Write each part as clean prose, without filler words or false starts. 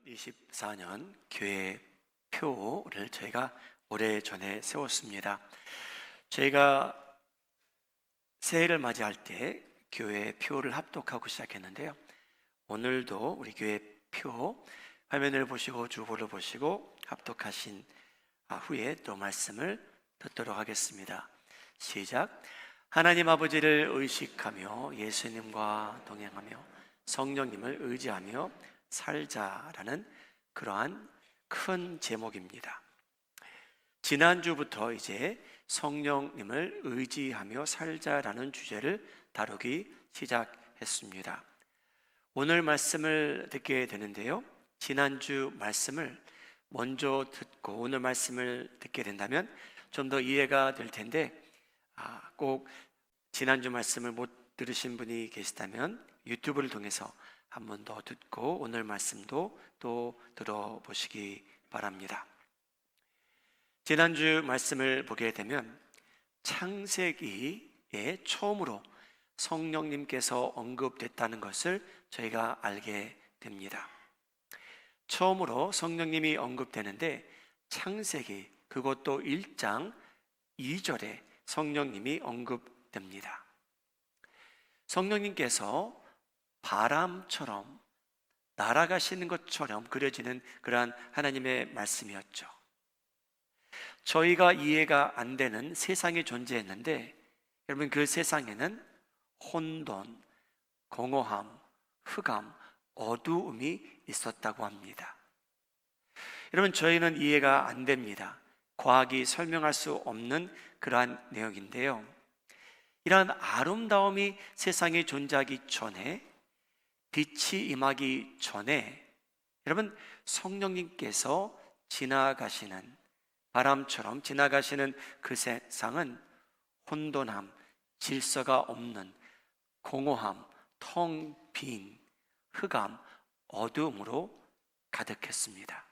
2024년 교회 표를 저희가 오래전에 세웠습니다. 저희가 새해를 맞이할 때 교회 표를 합독하고 시작했는데요. 오늘도 우리 교회 표 화면을 보시고 주보를 보시고 합독하신 후에 또 말씀을 듣도록 하겠습니다. 시작. 하나님 아버지를 의식하며 예수님과 동행하며 성령님을 의지하며 살자라는 그러한 큰 제목입니다. 지난주부터 이제 성령님을 의지하며 살자라는 주제를 다루기 시작했습니다. 오늘 말씀을 듣게 되는데요. 지난주 말씀을 먼저 듣고 오늘 말씀을 듣게 된다면 좀 더 이해가 될 텐데 꼭 지난주 말씀을 못 들으신 분이 계시다면 유튜브를 통해서 한 번 더 듣고 오늘 말씀도 또 들어보시기 바랍니다. 지난주 말씀을 보게 되면 창세기에 처음으로 성령님께서 언급됐다는 것을 저희가 알게 됩니다. 처음으로 성령님이 언급되는데 창세기 그것도 1장 2절에 성령님이 언급됩니다. 성령님께서 바람처럼 날아가시는 것처럼 그려지는 그러한 하나님의 말씀이었죠. 저희가 이해가 안 되는 세상이 존재했는데 여러분 그 세상에는 혼돈, 공허함, 흑암, 어두움이 있었다고 합니다. 여러분 저희는 이해가 안 됩니다. 과학이 설명할 수 없는 그러한 내용인데요. 이러한 아름다움이 세상에 존재하기 전에 빛이 임하기 전에 여러분 성령님께서 지나가시는 바람처럼 지나가시는 그 세상은 혼돈함, 질서가 없는 공허함, 텅 빈 흑암, 어두움으로 가득했습니다.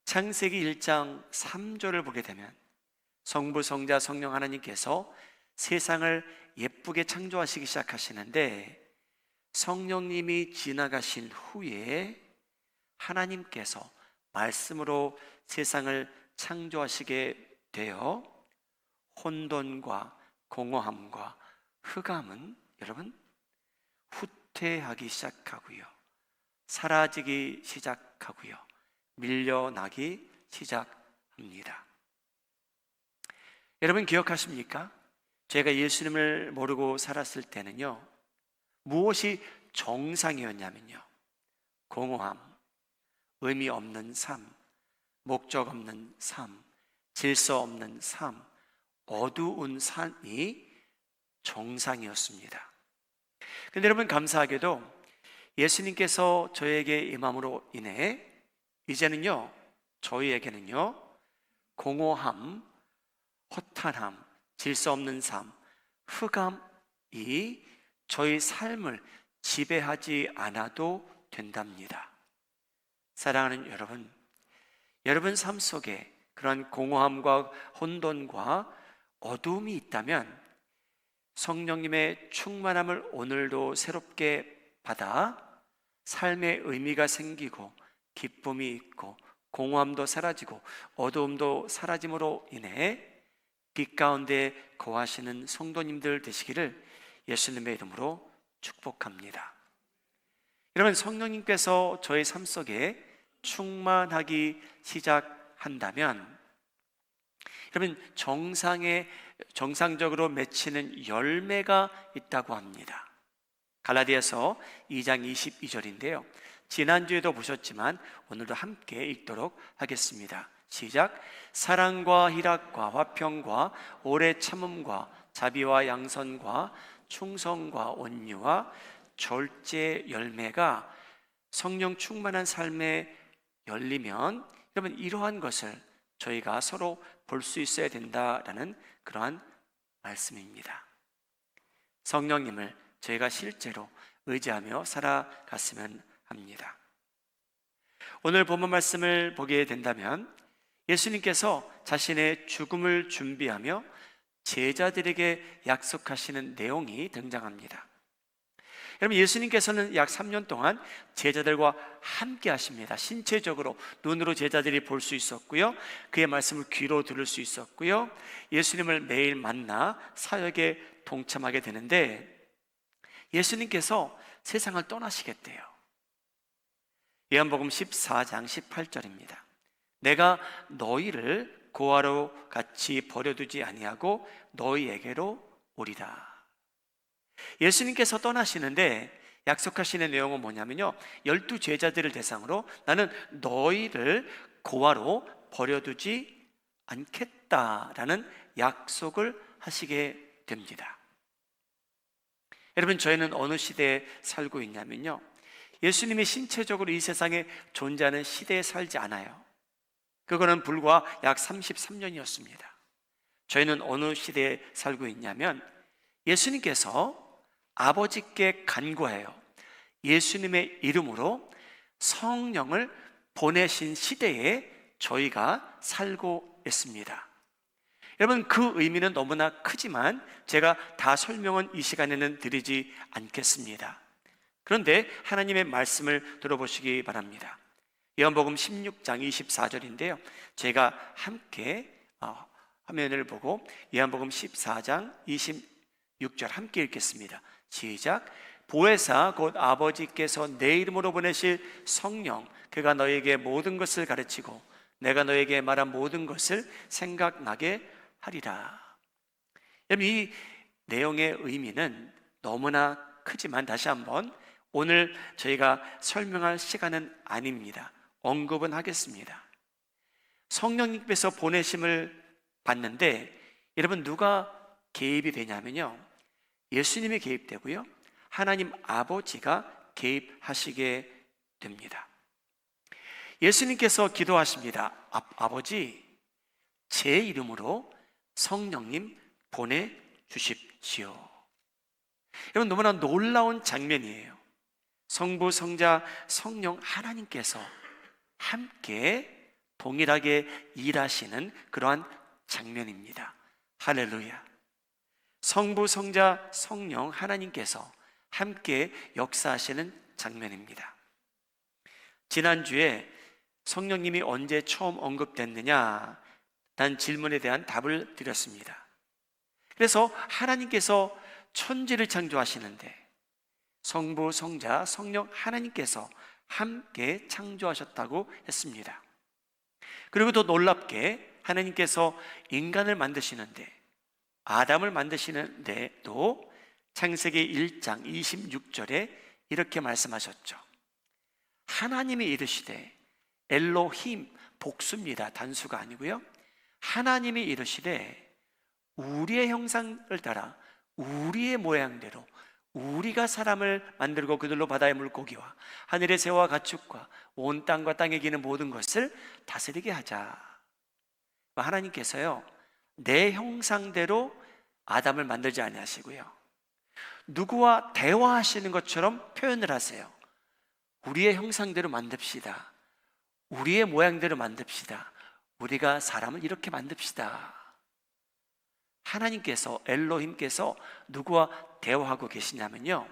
창세기 1장 3절을 보게 되면 성부, 성자, 성령 하나님께서 세상을 예쁘게 창조하시기 시작하시는데 성령님이 지나가신 후에 하나님께서 말씀으로 세상을 창조하시게 되어 혼돈과 공허함과 흑암은 여러분 후퇴하기 시작하고요. 사라지기 시작하고요. 밀려나기 시작합니다. 여러분 기억하십니까? 제가 예수님을 모르고 살았을 때는요. 무엇이 정상이었냐면요. 공허함, 의미 없는 삶, 목적 없는 삶, 질서 없는 삶, 어두운 삶이 정상이었습니다. 그런데 여러분 감사하게도 예수님께서 저에게 임함으로 인해 이제는요 저희에게는요 공허함, 허탄함, 질서 없는 삶, 흑암이 저희 삶을 지배하지 않아도 된답니다. 사랑하는 여러분, 여러분 삶 속에 그런 공허함과 혼돈과 어두움이 있다면 성령님의 충만함을 오늘도 새롭게 받아 삶의 의미가 생기고 기쁨이 있고 공허함도 사라지고 어두움도 사라짐으로 인해 빛 가운데 거하시는 성도님들 되시기를 예수님의 이름으로 축복합니다. 여러분 성령님께서 저의 삶 속에 충만하기 시작한다면 여러분 정상적으로 맺히는 열매가 있다고 합니다. 갈라디아서 2장 22절인데요 지난주에도 보셨지만 오늘도 함께 읽도록 하겠습니다. 시작. 사랑과 희락과 화평과 오래 참음과 자비와 양선과 충성과 온유와 절제 열매가 성령 충만한 삶에 열리면 여러분 이러한 것을 저희가 서로 볼 수 있어야 된다라는 그러한 말씀입니다. 성령님을 저희가 실제로 의지하며 살아갔으면 합니다. 오늘 본문 말씀을 보게 된다면 예수님께서 자신의 죽음을 준비하며 제자들에게 약속하시는 내용이 등장합니다. 여러분, 예수님께서는 약 3년 동안 제자들과 함께 하십니다. 신체적으로 눈으로 제자들이 볼 수 있었고요, 그의 말씀을 귀로 들을 수 있었고요, 예수님을 매일 만나 사역에 동참하게 되는데, 예수님께서 세상을 떠나시겠대요. 요한복음 14장 18절입니다. 내가 너희를 고아로 같이 버려두지 아니하고 너희에게로 오리라. 예수님께서 떠나시는데 약속하시는 내용은 뭐냐면요, 12 제자들을 대상으로 나는 너희를 고아로 버려두지 않겠다라는 약속을 하시게 됩니다. 여러분, 저희는 어느 시대에 살고 있냐면요, 예수님이 신체적으로 이 세상에 존재하는 시대에 살지 않아요. 그거는 불과 약 33년이었습니다. 저희는 어느 시대에 살고 있냐면, 예수님께서 아버지께 간구해요. 예수님의 이름으로 성령을 보내신 시대에 저희가 살고 있습니다. 여러분, 그 의미는 너무나 크지만 제가 다 설명은 이 시간에는 드리지 않겠습니다. 그런데 하나님의 말씀을 들어보시기 바랍니다. 요한복음 16장 24절인데요, 제가 함께 화면을 보고 요한복음 14장 26절 함께 읽겠습니다. 시작. 보혜사 곧 아버지께서 내 이름으로 보내실 성령, 그가 너에게 모든 것을 가르치고 내가 너에게 말한 모든 것을 생각나게 하리라. 여러분, 이 내용의 의미는 너무나 크지만 다시 한번 오늘 저희가 설명할 시간은 아닙니다. 언급은 하겠습니다. 성령님께서 보내심을 받는데, 여러분, 누가 개입이 되냐면요, 예수님이 개입되고요, 하나님 아버지가 개입하시게 됩니다. 예수님께서 기도하십니다. 아버지, 제 이름으로 성령님 보내주십시오. 여러분, 너무나 놀라운 장면이에요. 성부, 성자, 성령 하나님께서 함께 동일하게 일하시는 그러한 장면입니다. 할렐루야. 성부, 성자, 성령 하나님께서 함께 역사하시는 장면입니다. 지난주에 성령님이 언제 처음 언급됐느냐 라는 질문에 대한 답을 드렸습니다. 그래서 하나님께서 천지를 창조하시는데 성부, 성자, 성령 하나님께서 함께 창조하셨다고 했습니다. 그리고 더 놀랍게 하나님께서 인간을 만드시는데, 아담을 만드시는데도 창세기 1장 26절에 이렇게 말씀하셨죠. 하나님이 이르시되, 엘로힘, 복수입니다. 단수가 아니고요. 하나님이 이르시되 우리의 형상을 따라 우리의 모양대로 우리가 사람을 만들고 그들로 바다의 물고기와 하늘의 새와 가축과 온 땅과 땅에 기는 모든 것을 다스리게 하자. 하나님께서요, 내 형상대로 아담을 만들지 아니하시고요, 누구와 대화하시는 것처럼 표현을 하세요. 우리의 형상대로 만듭시다. 우리의 모양대로 만듭시다. 우리가 사람을 이렇게 만듭시다. 하나님께서, 엘로힘께서 누구와 대화하고 계시냐면요,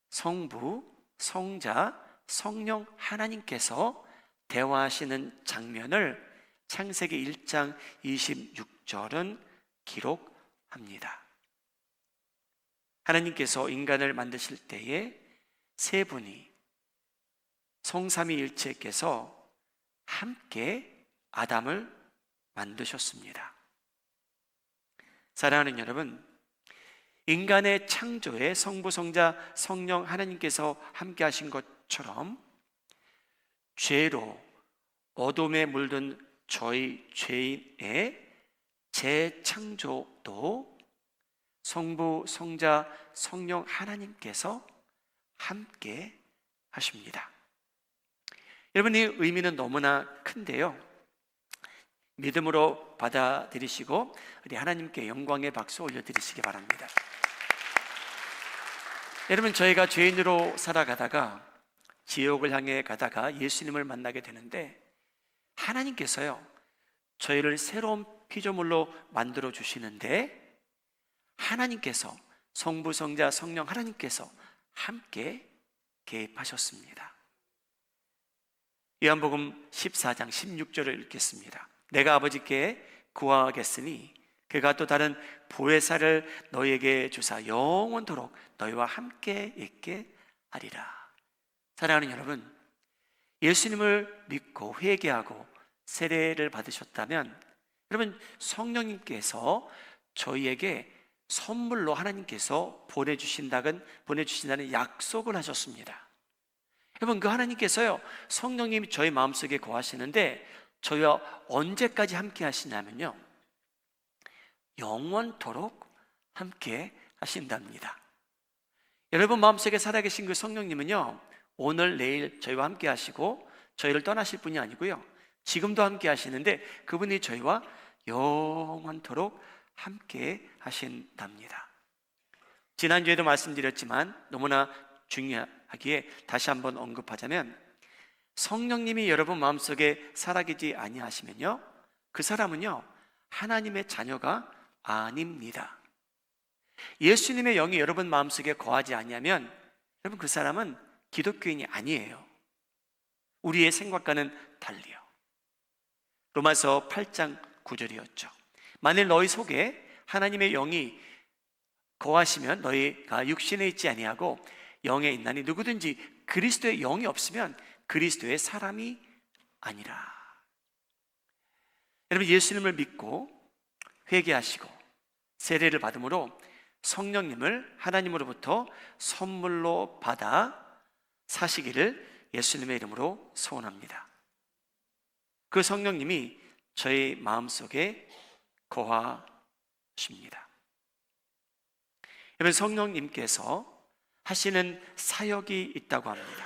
성부, 성자, 성령 하나님께서 대화하시는 장면을 창세기 1장 26절은 기록합니다. 하나님께서 인간을 만드실 때에 세 분이, 성삼위일체께서 함께 아담을 만드셨습니다. 사랑하는 여러분, 인간의 창조에 성부, 성자, 성령 하나님께서 함께 하신 것처럼 죄로 어둠에 물든 저희 죄인의 재창조도 성부, 성자, 성령 하나님께서 함께 하십니다. 여러분, 이 의미는 너무나 큰데요, 믿음으로 받아들이시고 우리 하나님께 영광의 박수 올려드리시기 바랍니다. 여러분, 저희가 죄인으로 살아가다가 지옥을 향해 가다가 예수님을 만나게 되는데, 하나님께서요, 저희를 새로운 피조물로 만들어 주시는데, 하나님께서, 성부, 성자, 성령 하나님께서 함께 개입하셨습니다. 요한복음 14장 16절을 읽겠습니다. 내가 아버지께 구하겠으니 그가 또 다른 보혜사를 너희에게 주사 영원토록 너희와 함께 있게 하리라. 사랑하는 여러분, 예수님을 믿고 회개하고 세례를 받으셨다면 여러분, 성령님께서 저희에게 선물로 하나님께서 보내주신다는 약속을 하셨습니다. 여러분, 그 하나님께서요, 성령님이 저희 마음속에 거하시는데 저희와 언제까지 함께 하시냐면요, 영원토록 함께 하신답니다. 여러분 마음속에 살아계신 그 성령님은요, 오늘 내일 저희와 함께 하시고 저희를 떠나실 분이 아니고요, 지금도 함께 하시는데 그분이 저희와 영원토록 함께 하신답니다. 지난주에도 말씀드렸지만 너무나 중요하기에 다시 한번 언급하자면, 성령님이 여러분 마음속에 살아계지 아니하시면요, 그 사람은요 하나님의 자녀가 아닙니다. 예수님의 영이 여러분 마음속에 거하지 아니하면 여러분 그 사람은 기독교인이 아니에요. 우리의 생각과는 달리요. 로마서 8장 9절이었죠. 만일 너희 속에 하나님의 영이 거하시면 너희가 육신에 있지 아니하고 영에 있나니 누구든지 그리스도의 영이 없으면 그리스도의 사람이 아니라. 여러분, 예수님을 믿고 회개하시고 세례를 받음으로 성령님을 하나님으로부터 선물로 받아 사시기를 예수님의 이름으로 소원합니다. 그 성령님이 저희 마음속에 거하십니다. 여러분, 성령님께서 하시는 사역이 있다고 합니다.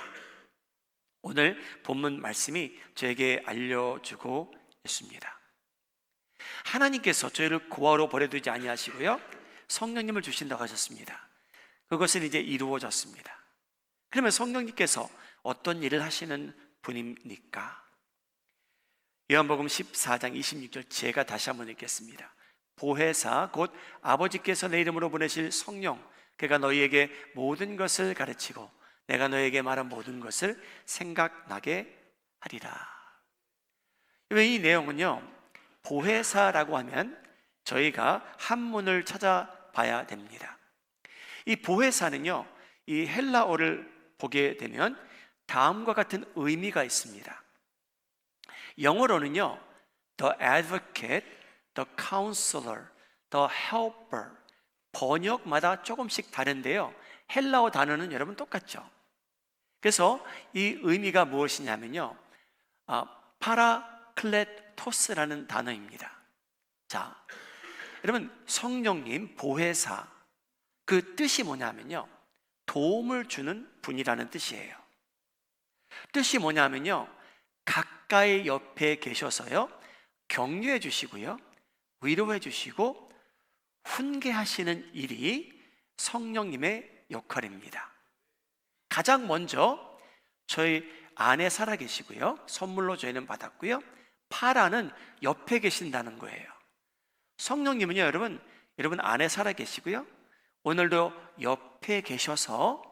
오늘 본문 말씀이 저에게 알려주고 있습니다. 하나님께서 저희를 고아로 버려두지 아니하시고요, 성령님을 주신다고 하셨습니다. 그것은 이제 이루어졌습니다. 그러면 성령님께서 어떤 일을 하시는 분입니까? 요한복음 14장 26절 제가 다시 한번 읽겠습니다. 보혜사 곧 아버지께서 내 이름으로 보내실 성령, 그가 너희에게 모든 것을 가르치고 내가 너희에게 말한 모든 것을 생각나게 하리라. 이 내용은요, 보혜사라고 하면 저희가 한문을 찾아봐야 됩니다. 이 보혜사는요, 이 헬라어를 보게 되면 다음과 같은 의미가 있습니다. 영어로는요, the advocate, the counselor, the helper, 번역마다 조금씩 다른데요, 헬라어 단어는 여러분 똑같죠. 그래서 이 의미가 무엇이냐면요, 파라클레토스라는 단어입니다. 자, 여러분, 성령님 보혜사, 그 뜻이 뭐냐면요, 도움을 주는 분이라는 뜻이에요. 뜻이 뭐냐면요, 가까이 옆에 계셔서요, 격려해 주시고요, 위로해 주시고 훈계하시는 일이 성령님의 역할입니다. 가장 먼저 저희 안에 살아 계시고요, 선물로 저희는 받았고요, 파라는 옆에 계신다는 거예요. 성령님은요, 여러분 안에 살아 계시고요, 오늘도 옆에 계셔서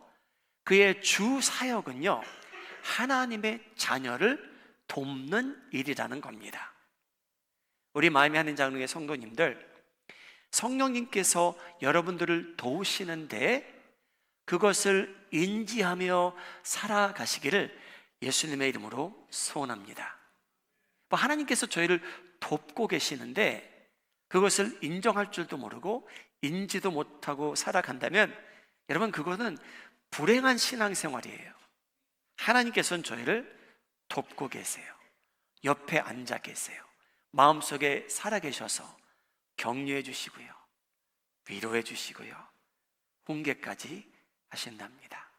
그의 주 사역은요, 하나님의 자녀를 돕는 일이라는 겁니다. 우리 마음이 하는 장로의 성도님들, 성령님께서 여러분들을 도우시는데 그것을 인지하며 살아가시기를 예수님의 이름으로 소원합니다. 하나님께서 저희를 돕고 계시는데 그것을 인정할 줄도 모르고 인지도 못하고 살아간다면 여러분, 그거는 불행한 신앙생활이에요. 하나님께서는 저희를 돕고 계세요. 옆에 앉아 계세요. 마음속에 살아계셔서 격려해 주시고요, 위로해 주시고요, 훈계까지 하신답니다.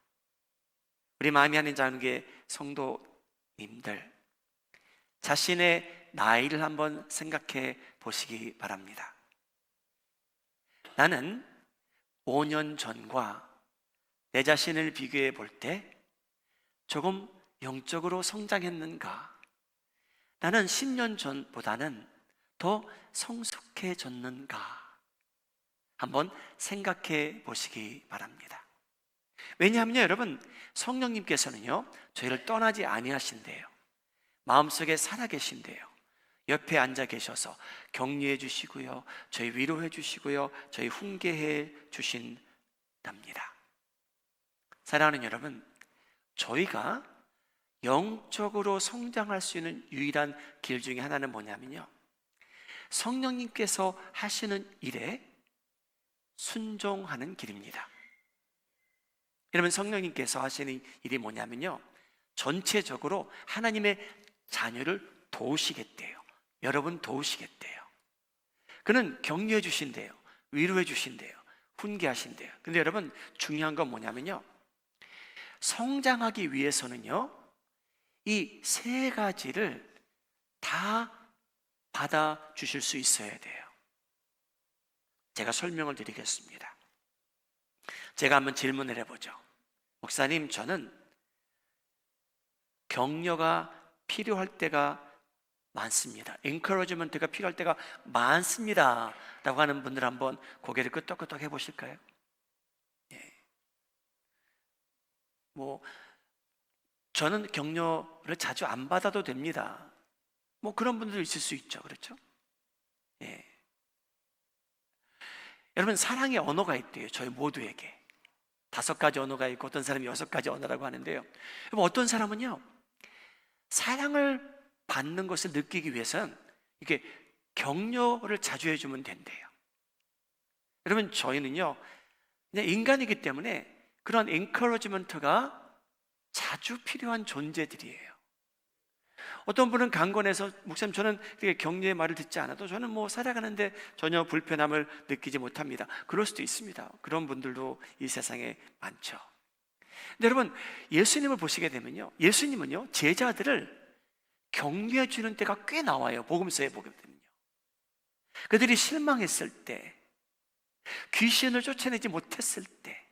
우리 마음이 하는 자녀의 성도님들, 자신의 나이를 한번 생각해 보시기 바랍니다. 나는 5년 전과 내 자신을 비교해 볼 때 조금 영적으로 성장했는가? 나는 10년 전보다는 더 성숙해졌는가? 한번 생각해 보시기 바랍니다. 왜냐하면요, 여러분, 성령님께서는요, 저희를 떠나지 아니하신대요. 마음속에 살아계신대요. 옆에 앉아 계셔서 격려해 주시고요, 저희 위로해 주시고요, 저희 훈계해 주신답니다. 사랑하는 여러분, 저희가 영적으로 성장할 수 있는 유일한 길 중에 하나는 뭐냐면요, 성령님께서 하시는 일에 순종하는 길입니다. 여러분, 성령님께서 하시는 일이 뭐냐면요, 전체적으로 하나님의 자녀를 도우시겠대요. 여러분 도우시겠대요. 그는 격려해 주신대요. 위로해 주신대요. 훈계하신대요. 근데 여러분, 중요한 건 뭐냐면요, 성장하기 위해서는요, 이 세 가지를 다 받아 주실 수 있어야 돼요. 제가 설명을 드리겠습니다. 제가 한번 질문을 해보죠. 목사님, 저는 격려가 필요할 때가 많습니다. encouragement가 필요할 때가 많습니다 라고 하는 분들 한번 고개를 끄덕끄덕 해보실까요? 저는 격려를 자주 안 받아도 됩니다. 그런 분들 있을 수 있죠. 그렇죠? 여러분, 사랑의 언어가 있대요. 저희 모두에게 5가지 언어가 있고, 어떤 사람이 6가지 언어라고 하는데요. 여러분, 어떤 사람은요, 사랑을 받는 것을 느끼기 위해서는 이게 격려를 자주 해주면 된대요. 여러분, 저희는요, 그냥 인간이기 때문에 그런 encouragement가 자주 필요한 존재들이에요. 어떤 분은 강권해서, 목사님, 저는 그렇게 격려의 말을 듣지 않아도 저는 살아가는데 전혀 불편함을 느끼지 못합니다. 그럴 수도 있습니다. 그런 분들도 이 세상에 많죠. 근데 여러분, 예수님을 보시게 되면요, 예수님은요, 제자들을 격려해 주는 때가 꽤 나와요. 복음서에 보게 되면요, 그들이 실망했을 때, 귀신을 쫓아내지 못했을 때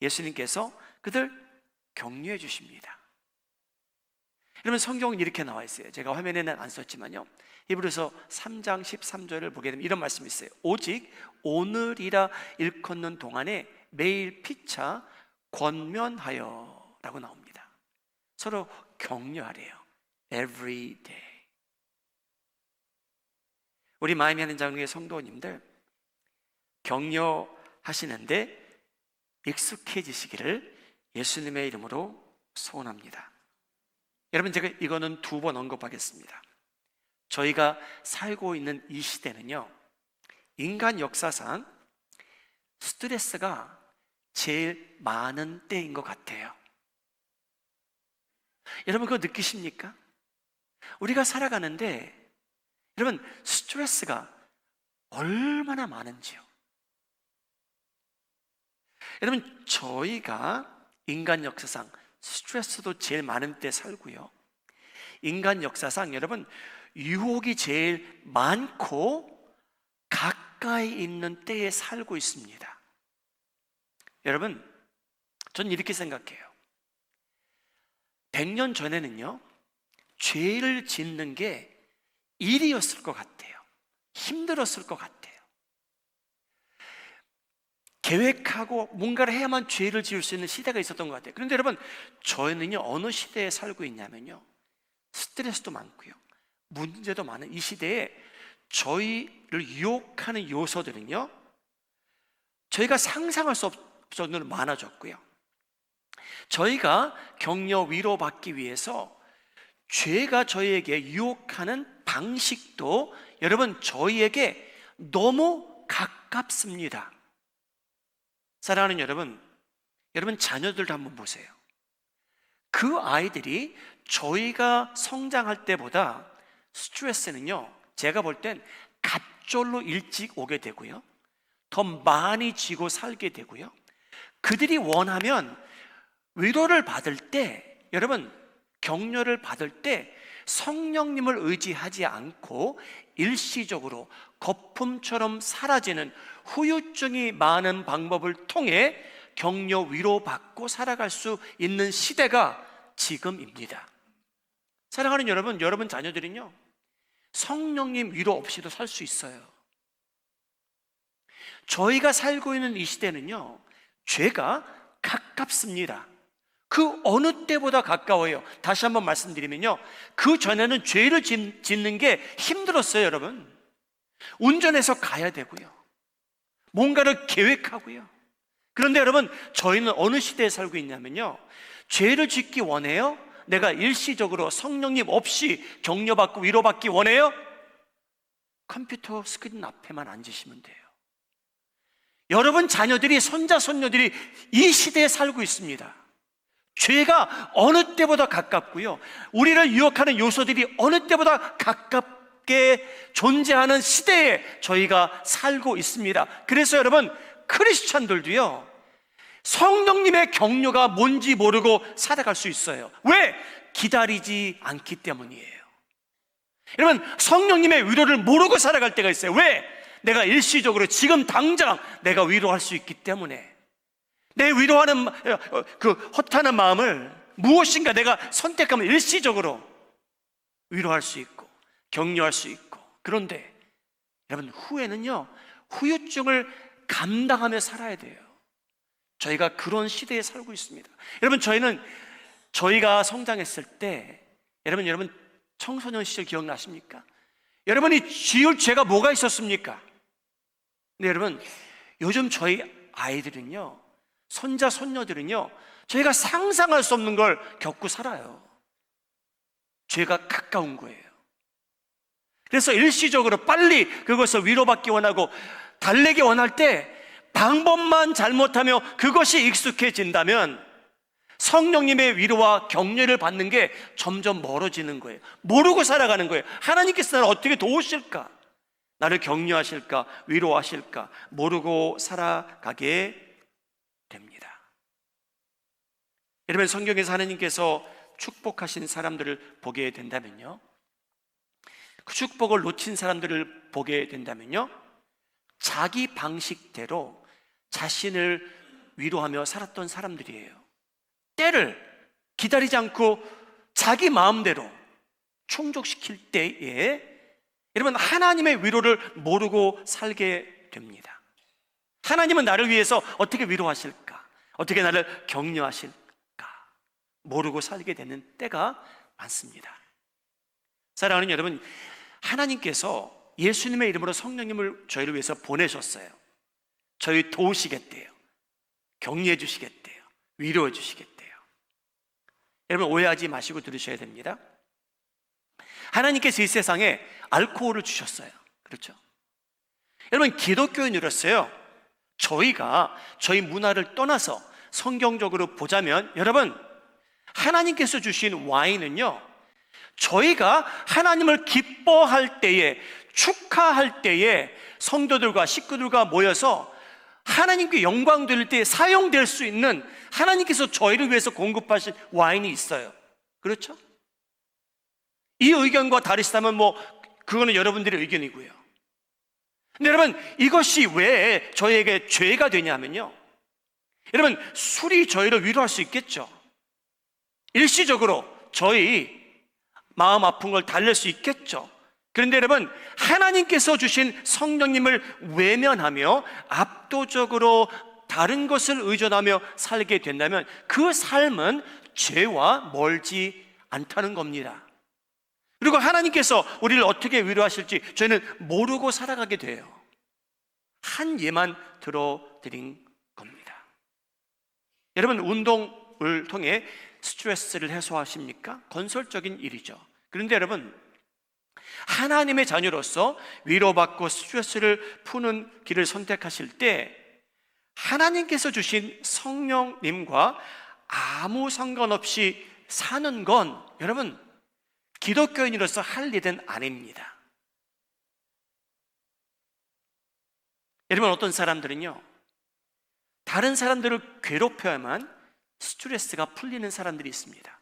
예수님께서 그들 격려해 주십니다. 여러분, 성경은 이렇게 나와 있어요. 제가 화면에는 안 썼지만요, 히브리서 3장 13절을 보게 되면 이런 말씀이 있어요. 오직 오늘이라 일컫는 동안에 매일 피차 권면하여 라고 나옵니다. 서로 격려하래요. Every day. 우리 마음이 하는 장로의 성도님들, 격려하시는데 익숙해지시기를 예수님의 이름으로 소원합니다. 여러분, 제가 이거는 2번 언급하겠습니다. 저희가 살고 있는 이 시대는요, 인간 역사상 스트레스가 제일 많은 때인 것 같아요. 여러분, 그거 느끼십니까? 우리가 살아가는데 여러분, 스트레스가 얼마나 많은지요. 여러분, 저희가 인간 역사상 스트레스도 제일 많은 때 살고요, 인간 역사상 여러분, 유혹이 제일 많고 가까이 있는 때에 살고 있습니다. 여러분, 저는 이렇게 생각해요. 100년 전에는요, 죄를 짓는 게 일이었을 것 같아요. 힘들었을 것 같아요. 계획하고 뭔가를 해야만 죄를 지을 수 있는 시대가 있었던 것 같아요. 그런데 여러분, 저희는요, 어느 시대에 살고 있냐면요, 스트레스도 많고요, 문제도 많은 이 시대에 저희를 유혹하는 요소들은요, 저희가 상상할 수 없을 정도로 많아졌고요, 저희가 격려 위로받기 위해서 죄가 저희에게 유혹하는 방식도 여러분, 저희에게 너무 가깝습니다. 사랑하는 여러분, 여러분 자녀들도 한번 보세요. 그 아이들이 저희가 성장할 때보다 스트레스는요, 제가 볼 땐 갑절로 일찍 오게 되고요, 더 많이 지고 살게 되고요, 그들이 원하면 위로를 받을 때, 여러분, 격려를 받을 때 성령님을 의지하지 않고 일시적으로 거품처럼 사라지는 후유증이 많은 방법을 통해 격려 위로받고 살아갈 수 있는 시대가 지금입니다. 사랑하는 여러분, 여러분 자녀들은요, 성령님 위로 없이도 살 수 있어요. 저희가 살고 있는 이 시대는요, 죄가 가깝습니다. 그 어느 때보다 가까워요. 다시 한번 말씀드리면요, 그 전에는 죄를 짓는 게 힘들었어요. 여러분, 운전해서 가야 되고요, 뭔가를 계획하고요. 그런데 여러분, 저희는 어느 시대에 살고 있냐면요, 죄를 짓기 원해요? 내가 일시적으로 성령님 없이 격려받고 위로받기 원해요? 컴퓨터 스크린 앞에만 앉으시면 돼요. 여러분 자녀들이, 손자 손녀들이 이 시대에 살고 있습니다. 죄가 어느 때보다 가깝고요, 우리를 유혹하는 요소들이 어느 때보다 가깝게 존재하는 시대에 저희가 살고 있습니다. 그래서 여러분, 크리스찬들도요, 성령님의 격려가 뭔지 모르고 살아갈 수 있어요. 왜? 기다리지 않기 때문이에요. 여러분, 성령님의 위로를 모르고 살아갈 때가 있어요. 왜? 내가 일시적으로 지금 당장 내가 위로할 수 있기 때문에. 내 위로하는 그 허탄한 마음을 무엇인가 내가 선택하면 일시적으로 위로할 수 있고 격려할 수 있고. 그런데 여러분, 후에는요, 후유증을 감당하며 살아야 돼요. 저희가 그런 시대에 살고 있습니다. 여러분, 저희가 성장했을 때, 여러분 청소년 시절 기억나십니까? 여러분이 지을 죄가 뭐가 있었습니까? 근데 여러분, 요즘 저희 아이들은요, 손자 손녀들은요, 저희가 상상할 수 없는 걸 겪고 살아요. 죄가 가까운 거예요. 그래서 일시적으로 빨리 그것을 위로받기 원하고 달래기 원할 때 방법만 잘못하며 그것이 익숙해진다면 성령님의 위로와 격려를 받는 게 점점 멀어지는 거예요. 모르고 살아가는 거예요. 하나님께서 나를 어떻게 도우실까? 나를 격려하실까? 위로하실까? 모르고 살아가게 됩니다. 여러분, 성경에서 하나님께서 축복하신 사람들을 보게 된다면요, 그 축복을 놓친 사람들을 보게 된다면요, 자기 방식대로 자신을 위로하며 살았던 사람들이에요. 때를 기다리지 않고 자기 마음대로 충족시킬 때에 여러분, 하나님의 위로를 모르고 살게 됩니다. 하나님은 나를 위해서 어떻게 위로하실까? 어떻게 나를 격려하실까? 모르고 살게 되는 때가 많습니다. 사랑하는 여러분, 하나님께서 예수님의 이름으로 성령님을 저희를 위해서 보내셨어요. 저희 도우시겠대요. 격려해 주시겠대요. 위로해 주시겠대요. 여러분, 오해하지 마시고 들으셔야 됩니다. 하나님께서 이 세상에 알코올을 주셨어요. 그렇죠? 여러분, 기독교인으로서요, 저희가 저희 문화를 떠나서 성경적으로 보자면, 여러분, 하나님께서 주신 와인은요, 저희가 하나님을 기뻐할 때에, 축하할 때에 성도들과 식구들과 모여서 하나님께 영광 돌릴 때 사용될 수 있는, 하나님께서 저희를 위해서 공급하신 와인이 있어요. 그렇죠? 이 의견과 다르시다면 그거는 여러분들의 의견이고요. 근데 여러분, 이것이 왜 저희에게 죄가 되냐면요, 여러분, 술이 저희를 위로할 수 있겠죠. 일시적으로 저희 마음 아픈 걸 달랠 수 있겠죠. 그런데 여러분, 하나님께서 주신 성령님을 외면하며 압도적으로 다른 것을 의존하며 살게 된다면 그 삶은 죄와 멀지 않다는 겁니다. 그리고 하나님께서 우리를 어떻게 위로하실지 저희는 모르고 살아가게 돼요. 한 예만 들어드린 겁니다. 여러분, 운동을 통해 스트레스를 해소하십니까? 건설적인 일이죠. 그런데 여러분, 하나님의 자녀로서 위로받고 스트레스를 푸는 길을 선택하실 때 하나님께서 주신 성령님과 아무 상관없이 사는 건 여러분, 기독교인으로서 할 일은 아닙니다. 여러분, 어떤 사람들은요, 다른 사람들을 괴롭혀야만 스트레스가 풀리는 사람들이 있습니다.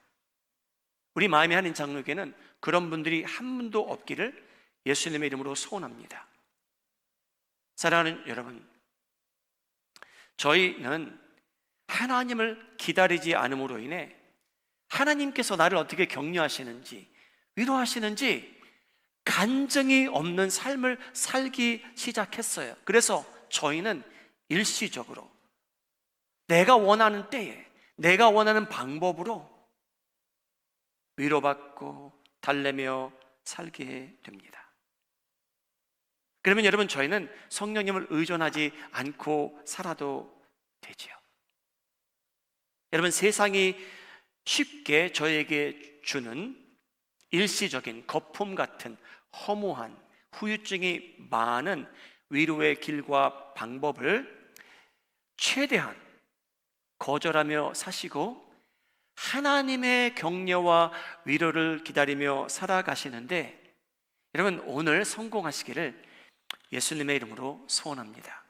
우리 마음의 한 장로교회는 그런 분들이 한 분도 없기를 예수님의 이름으로 소원합니다. 사랑하는 여러분, 저희는 하나님을 기다리지 않음으로 인해 하나님께서 나를 어떻게 격려하시는지, 위로하시는지 간증이 없는 삶을 살기 시작했어요. 그래서 저희는 일시적으로 내가 원하는 때에, 내가 원하는 방법으로 위로받고 달래며 살게 됩니다. 그러면 여러분, 저희는 성령님을 의존하지 않고 살아도 되지요. 여러분, 세상이 쉽게 저에게 주는 일시적인 거품 같은 허무한 후유증이 많은 위로의 길과 방법을 최대한 거절하며 사시고 하나님의 격려와 위로를 기다리며 살아가시는데, 여러분, 오늘 성공하시기를 예수님의 이름으로 소원합니다.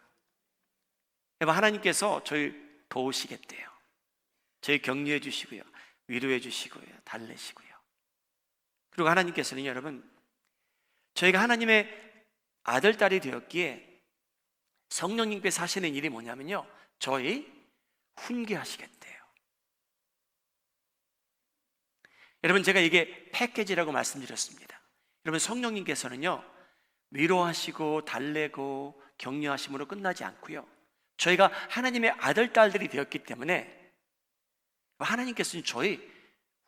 여러분, 하나님께서 저희 도우시겠대요. 저희 격려해 주시고요, 위로해 주시고요, 달래시고요. 그리고 하나님께서는 여러분, 저희가 하나님의 아들, 딸이 되었기에 성령님께서 하시는 일이 뭐냐면요, 저희 훈계하시겠대요. 여러분, 제가 이게 패키지라고 말씀드렸습니다. 여러분, 성령님께서는요, 위로하시고 달래고 격려하심으로 끝나지 않고요, 저희가 하나님의 아들, 딸들이 되었기 때문에 하나님께서는 저희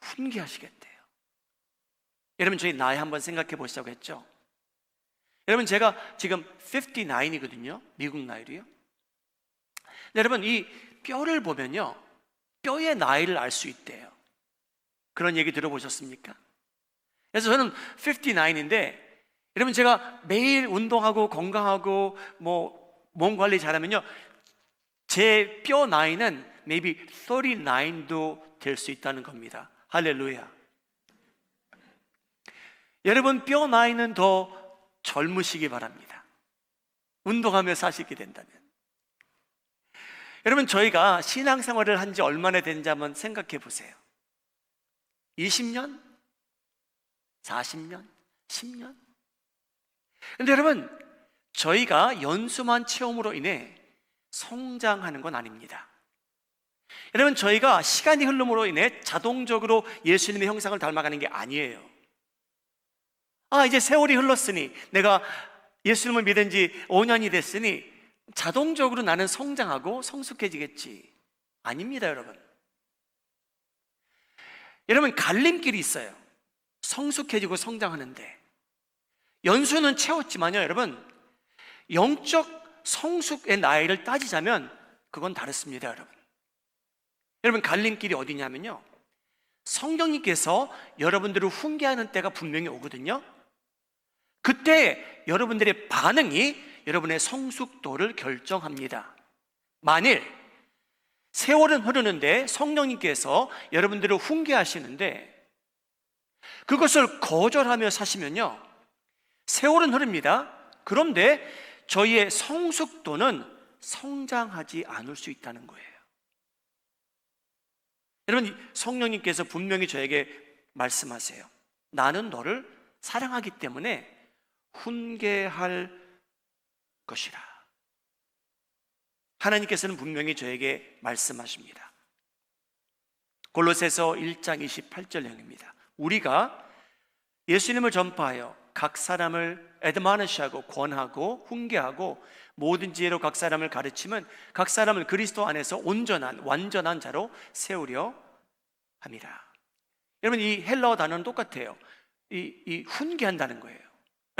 훈계하시겠대요. 여러분, 저희 나이 한번 생각해 보시자고 했죠. 여러분, 제가 지금 59이거든요 미국 나이로요. 여러분, 이 뼈를 보면요, 뼈의 나이를 알 수 있대요. 그런 얘기 들어보셨습니까? 그래서 저는 59인데, 여러분, 제가 매일 운동하고 건강하고 몸 관리 잘하면요, 제 뼈 나이는 maybe 39도 될 수 있다는 겁니다. 할렐루야. 여러분, 뼈 나이는 더 젊으시기 바랍니다. 운동하며 사시게 된다면. 여러분, 저희가 신앙생활을 한 지 얼마나 된지 한번 생각해 보세요. 20년? 40년? 10년? 근데 여러분, 저희가 연수만 체험으로 인해 성장하는 건 아닙니다. 여러분, 저희가 시간이 흐름으로 인해 자동적으로 예수님의 형상을 닮아가는 게 아니에요. 이제 세월이 흘렀으니, 내가 예수님을 믿은 지 5년이 됐으니 자동적으로 나는 성장하고 성숙해지겠지. 아닙니다, 여러분. 여러분, 갈림길이 있어요. 성숙해지고 성장하는데, 연수는 채웠지만요, 여러분, 영적 성숙의 나이를 따지자면 그건 다릅니다, 여러분. 여러분, 갈림길이 어디냐면요, 성령님께서 여러분들을 훈계하는 때가 분명히 오거든요. 그때 여러분들의 반응이 여러분의 성숙도를 결정합니다. 만일 세월은 흐르는데 성령님께서 여러분들을 훈계하시는데 그것을 거절하며 사시면요, 세월은 흐릅니다. 그런데 저희의 성숙도는 성장하지 않을 수 있다는 거예요. 여러분, 성령님께서 분명히 저에게 말씀하세요. 나는 너를 사랑하기 때문에 훈계할 것이라. 하나님께서는 분명히 저에게 말씀하십니다. 골로새서 1장 28절형입니다. 우리가 예수님을 전파하여 각 사람을 애드마니시하고 권하고 훈계하고 모든 지혜로 각 사람을 가르치면 각 사람을 그리스도 안에서 온전한 완전한 자로 세우려 합니다. 여러분, 이 헬라어 단어는 똑같아요. 이 훈계한다는 거예요.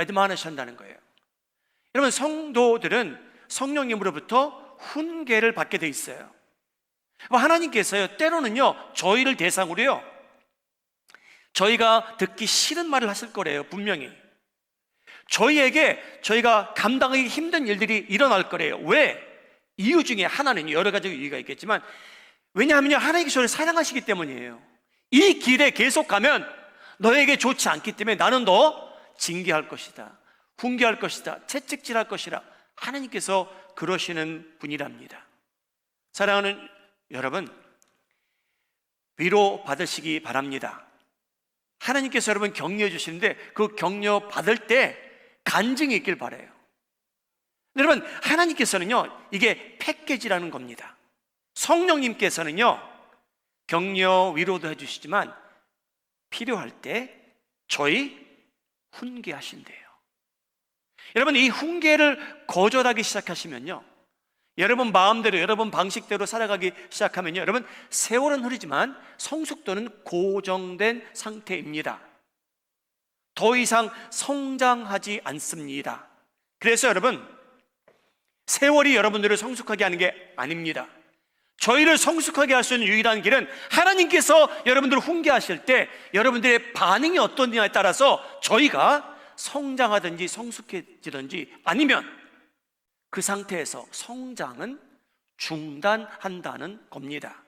애드마니시 한다는 거예요. 여러분, 성도들은 성령님으로부터 훈계를 받게 돼 있어요. 하나님께서요, 때로는요, 저희를 대상으로요, 저희가 듣기 싫은 말을 하실 거래요. 분명히 저희에게 저희가 감당하기 힘든 일들이 일어날 거래요. 왜? 이유 중에 하나는 여러 가지 이유가 있겠지만, 왜냐하면 하나님께서 저를 사랑하시기 때문이에요. 이 길에 계속 가면 너에게 좋지 않기 때문에 나는 너 징계할 것이다, 훈계할 것이다, 채찍질할 것이라 하나님께서 그러시는 분이랍니다. 사랑하는 여러분, 위로 받으시기 바랍니다. 하나님께서 여러분 격려해 주시는데 그 격려 받을 때 간증이 있길 바라요. 여러분, 하나님께서는요, 이게 패키지라는 겁니다. 성령님께서는요, 격려 위로도 해주시지만 필요할 때 저희 훈계하신대요. 여러분, 이 훈계를 거절하기 시작하시면요, 여러분 마음대로 여러분 방식대로 살아가기 시작하면요, 여러분 세월은 흐르지만 성숙도는 고정된 상태입니다. 더 이상 성장하지 않습니다. 그래서 여러분, 세월이 여러분들을 성숙하게 하는 게 아닙니다. 저희를 성숙하게 할 수 있는 유일한 길은 하나님께서 여러분들을 훈계하실 때 여러분들의 반응이 어떠냐에 따라서 저희가 성장하든지 성숙해지든지, 아니면 그 상태에서 성장은 중단한다는 겁니다.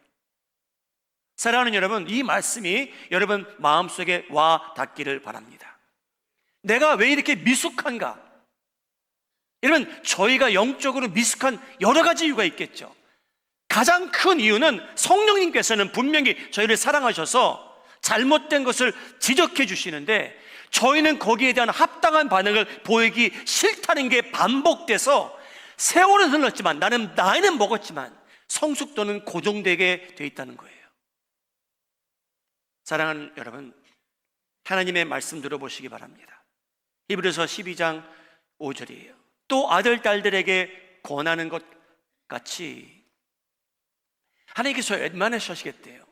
사랑하는 여러분, 이 말씀이 여러분 마음속에 와 닿기를 바랍니다. 내가 왜 이렇게 미숙한가? 여러분, 저희가 영적으로 미숙한 여러 가지 이유가 있겠죠. 가장 큰 이유는 성령님께서는 분명히 저희를 사랑하셔서 잘못된 것을 지적해 주시는데, 저희는 거기에 대한 합당한 반응을 보이기 싫다는 게 반복돼서 세월은 흘렀지만, 나이는 먹었지만 성숙도는 고정되게 돼 있다는 거예요. 사랑하는 여러분, 하나님의 말씀 들어보시기 바랍니다. 히브리서 12장 5절이에요. 또 아들, 딸들에게 권하는 것 같이 하나님께서 웬만하시겠대요.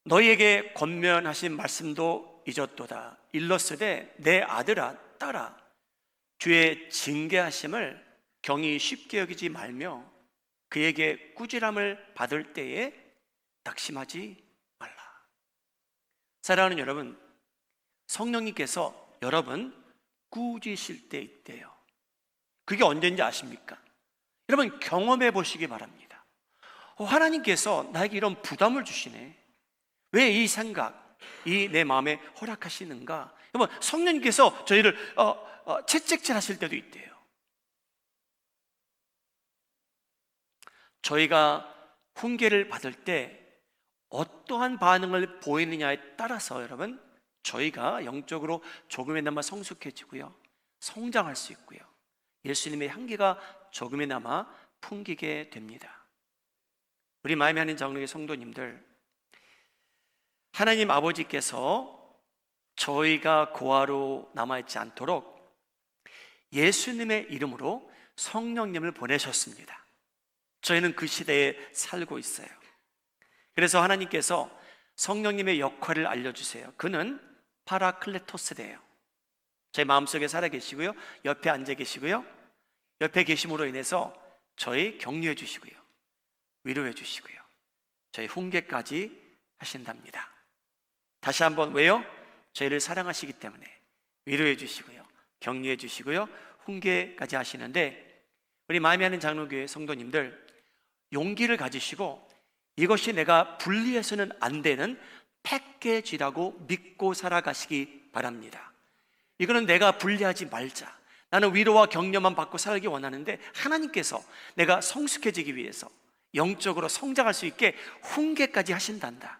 너희에게 권면하신 말씀도 잊었도다. 일렀으되 내 아들아, 딸아, 주의 징계하심을 경히 쉽게 여기지 말며 그에게 꾸지람을 받을 때에 낙심하지 말라. 사랑하는 여러분, 성령님께서 여러분 꾸짖으실 때 있대요. 그게 언제인지 아십니까? 여러분 경험해 보시기 바랍니다. 하나님께서 나에게 이런 부담을 주시네. 왜 이 생각, 이 내 마음에 허락하시는가? 여러분, 성령님께서 저희를 채찍질 하실 때도 있대요. 저희가 훈계를 받을 때 어떠한 반응을 보이느냐에 따라서 여러분, 저희가 영적으로 조금이나마 성숙해지고요, 성장할 수 있고요, 예수님의 향기가 조금이나마 풍기게 됩니다. 우리 마음에 하는 장로의 성도님들, 하나님 아버지께서 저희가 고아로 남아있지 않도록 예수님의 이름으로 성령님을 보내셨습니다. 저희는 그 시대에 살고 있어요. 그래서 하나님께서 성령님의 역할을 알려주세요. 그는 파라클레토스래요. 제 마음속에 살아계시고요, 옆에 앉아 계시고요, 옆에 계심으로 인해서 저희 격려해 주시고요, 위로해 주시고요, 저희 훈계까지 하신답니다. 다시 한번, 왜요? 저희를 사랑하시기 때문에 위로해 주시고요, 격려해 주시고요, 훈계까지 하시는데, 우리 마음에 하는 장로교회 성도님들, 용기를 가지시고 이것이 내가 분리해서는 안 되는 패키지라고 믿고 살아가시기 바랍니다. 이거는 내가 분리하지 말자, 나는 위로와 격려만 받고 살기 원하는데 하나님께서 내가 성숙해지기 위해서 영적으로 성장할 수 있게 훈계까지 하신단다.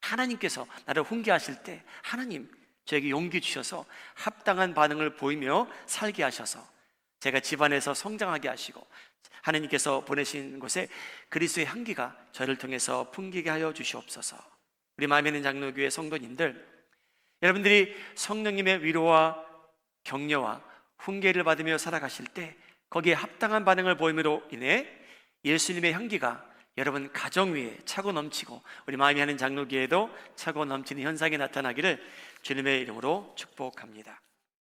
하나님께서 나를 훈계하실 때 하나님 저에게 용기 주셔서 합당한 반응을 보이며 살게 하셔서 제가 집안에서 성장하게 하시고 하나님께서 보내신 곳에 그리스도의 향기가 저를 통해서 풍기게 하여 주시옵소서. 우리 마음에 있는 장로교회 성도님들, 여러분들이 성령님의 위로와 격려와 훈계를 받으며 살아가실 때 거기에 합당한 반응을 보임으로 인해 예수님의 향기가 여러분 가정 위에 차고 넘치고 우리 마음이 하는 장로교회에도 차고 넘치는 현상이 나타나기를 주님의 이름으로 축복합니다.